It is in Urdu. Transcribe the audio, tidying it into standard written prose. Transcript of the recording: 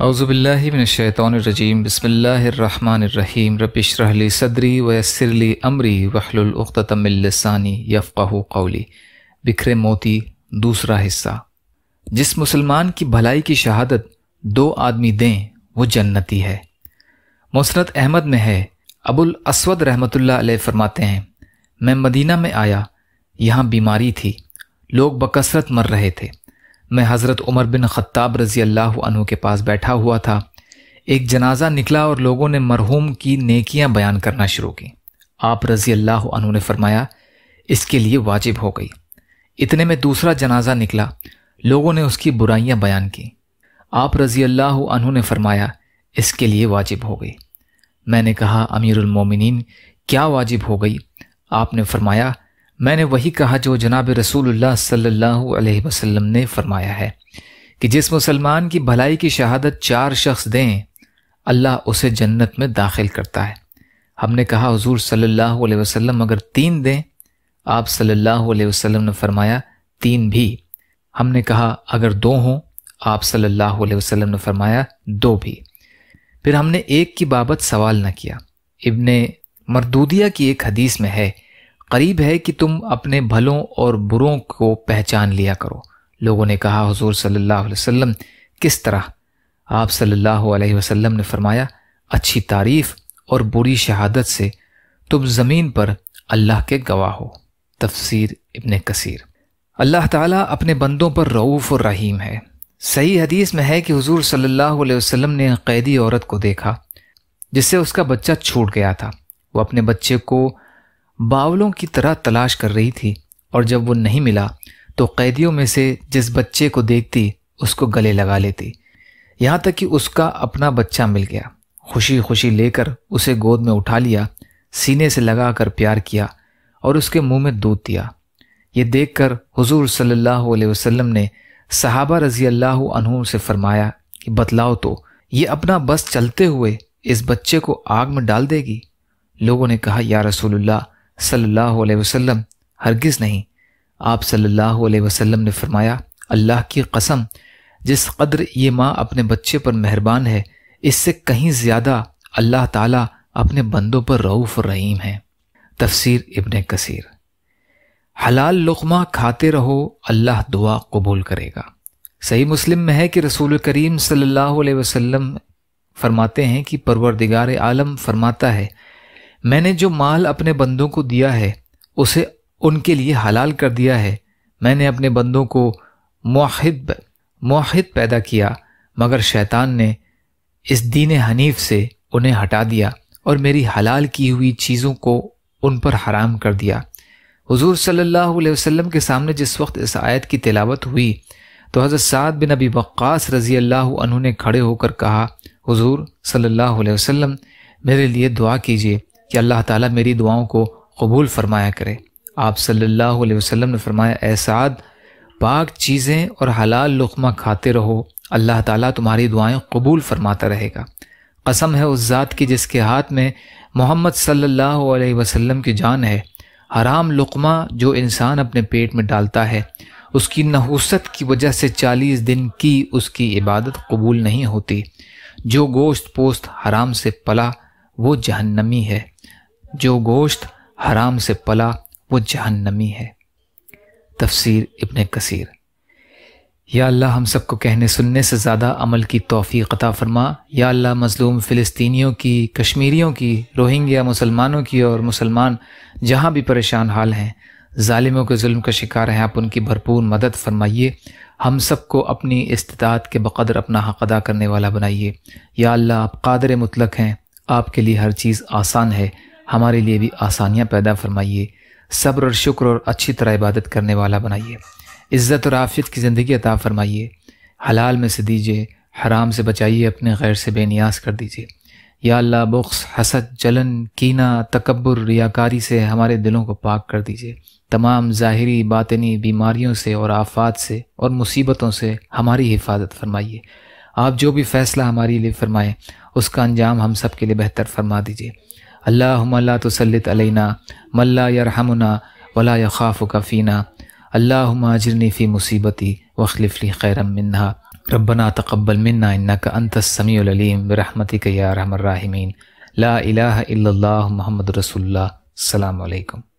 اعوذ باللہ من الشیطان الرجیم بسم اللہ الرحمن الرحیم رب اشرح لی صدری ویسر لی امری واحلل عقدۃ من لسانی یفقہوا قولی۔ بکھرے موتی دوسرا حصہ۔ جس مسلمان کی بھلائی کی شہادت 2 آدمی دیں وہ جنتی ہے۔ مسند احمد میں ہے، ابو الاسود رحمۃ اللہ علیہ فرماتے ہیں، میں مدینہ میں آیا، یہاں بیماری تھی، لوگ بکثرت مر رہے تھے۔ میں حضرت عمر بن خطاب رضی اللہ عنہ کے پاس بیٹھا ہوا تھا۔ ایک جنازہ نکلا اور لوگوں نے مرحوم کی نیکیاں بیان کرنا شروع کی۔ آپ رضی اللہ عنہ نے فرمایا، اس کے لیے واجب ہو گئی۔ اتنے میں دوسرا جنازہ نکلا، لوگوں نے اس کی برائیاں بیان کی۔ آپ رضی اللہ عنہ نے فرمایا، اس کے لیے واجب ہو گئی۔ میں نے کہا، امیر المومنین کیا واجب ہو گئی؟ آپ نے فرمایا، میں نے وہی کہا جو جناب رسول اللہ صلی اللہ علیہ وسلم نے فرمایا ہے کہ جس مسلمان کی بھلائی کی شہادت 4 شخص دیں اللہ اسے جنت میں داخل کرتا ہے۔ ہم نے کہا، حضور صلی اللہ علیہ وسلم اگر 3 دیں؟ آپ صلی اللہ علیہ وسلم نے فرمایا، 3 بھی۔ ہم نے کہا، اگر 2 ہوں؟ آپ صلی اللہ علیہ وسلم نے فرمایا، 2 بھی۔ پھر ہم نے ایک کی بابت سوال نہ کیا۔ ابن مردودیہ کی ایک حدیث میں ہے، قریب ہے کہ تم اپنے بھلوں اور بروں کو پہچان لیا کرو۔ لوگوں نے کہا، حضور صلی اللہ علیہ وسلم کس طرح؟ آپ صلی اللہ علیہ وسلم نے فرمایا، اچھی تعریف اور بری شہادت سے تم زمین پر اللہ کے گواہ ہو۔ تفسیر ابن کثیر۔ اللہ تعالیٰ اپنے بندوں پر رؤوف اور رحیم ہے۔ صحیح حدیث میں ہے کہ حضور صلی اللہ علیہ وسلم نے قیدی عورت کو دیکھا جس سے اس کا بچہ چھوٹ گیا تھا۔ وہ اپنے بچے کو باولوں کی طرح تلاش کر رہی تھی، اور جب وہ نہیں ملا تو قیدیوں میں سے جس بچے کو دیکھتی اس کو گلے لگا لیتی، یہاں تک کہ اس کا اپنا بچہ مل گیا۔ خوشی خوشی لے کر اسے گود میں اٹھا لیا، سینے سے لگا کر پیار کیا اور اس کے منہ میں دودھ دیا۔ یہ دیکھ کر حضور صلی اللہ علیہ وسلم نے صحابہ رضی اللہ عنہ سے فرمایا کہ بتلاؤ تو، یہ اپنا بس چلتے ہوئے اس بچے کو آگ میں ڈال دے گی؟ لوگوں نے کہا، یا رسول اللہ صلی اللہ علیہ وسلم ہرگز نہیں۔ آپ صلی اللہ علیہ وسلم نے فرمایا، اللہ کی قسم، جس قدر یہ ماں اپنے بچے پر مہربان ہے اس سے کہیں زیادہ اللہ تعالیٰ اپنے بندوں پر رؤوف الرحیم ہے۔ تفسیر ابن کثیر۔ حلال لقمہ کھاتے رہو، اللہ دعا قبول کرے گا۔ صحیح مسلم میں ہے کہ رسول کریم صلی اللہ علیہ وسلم فرماتے ہیں کہ پروردگار عالم فرماتا ہے، میں نے جو مال اپنے بندوں کو دیا ہے اسے ان کے لیے حلال کر دیا ہے۔ میں نے اپنے بندوں کو موحد پیدا کیا، مگر شیطان نے اس دین حنیف سے انہیں ہٹا دیا اور میری حلال کی ہوئی چیزوں کو ان پر حرام کر دیا۔ حضور صلی اللہ علیہ وسلم کے سامنے جس وقت اس آیت کی تلاوت ہوئی تو حضرت سعد بن ابی وقاص رضی اللہ عنہ نے کھڑے ہو کر کہا، حضور صلی اللہ علیہ وسلم میرے لیے دعا کیجیے کہ اللہ تعالیٰ میری دعاؤں کو قبول فرمایا کرے۔ آپ صلی اللہ علیہ وسلم نے فرمایا، اے سعد، پاک چیزیں اور حلال لقمہ کھاتے رہو، اللہ تعالیٰ تمہاری دعائیں قبول فرماتا رہے گا۔ قسم ہے اس ذات کی جس کے ہاتھ میں محمد صلی اللہ علیہ وسلم کی جان ہے، حرام لقمہ جو انسان اپنے پیٹ میں ڈالتا ہے اس کی نحوست کی وجہ سے 40 دن کی اس کی عبادت قبول نہیں ہوتی۔ جو گوشت پوست حرام سے پلا وہ جہنمی ہے، جو گوشت حرام سے پلا وہ جہنمی ہے۔ تفسیر ابن کثیر۔ یا اللہ ہم سب کو کہنے سننے سے زیادہ عمل کی توفیق عطا فرما۔ یا اللہ مظلوم فلسطینیوں کی، کشمیریوں کی، روہنگیا مسلمانوں کی اور مسلمان جہاں بھی پریشان حال ہیں، ظالموں کے ظلم کا شکار ہیں، آپ ان کی بھرپور مدد فرمائیے۔ ہم سب کو اپنی استطاعت کے بقدر اپنا حق ادا کرنے والا بنائیے۔ یا اللہ آپ قادر مطلق ہیں، آپ کے لیے ہر چیز آسان ہے، ہمارے لیے بھی آسانیاں پیدا فرمائیے۔ صبر اور شکر اور اچھی طرح عبادت کرنے والا بنائیے۔ عزت اور عافیت کی زندگی عطا فرمائیے۔ حلال میں سے دیجیے، حرام سے بچائیے، اپنے غیر سے بے نیاز کر دیجیے۔ یا اللہ بغض، حسد، جلن، کینہ، تکبر، ریاکاری سے ہمارے دلوں کو پاک کر دیجیے۔ تمام ظاہری باطنی بیماریوں سے اور آفات سے اور مصیبتوں سے ہماری حفاظت فرمائیے۔ آپ جو بھی فیصلہ ہمارے لیے فرمائیں اس کا انجام ہم سب کے لیے بہتر فرما دیجیے۔ اللہم لا تسلط علینا من لا یرحمنا ولا یخافک فینا، اللہم اجرنی فی مصیبتی واخلف لی خیرا منہا۔ ربنا تقبل منا انک انت السمیع العلیم برحمتک یا ارحم الراحمین. لا الہ الا اللہ محمد رسول اللہ. السلام علیکم.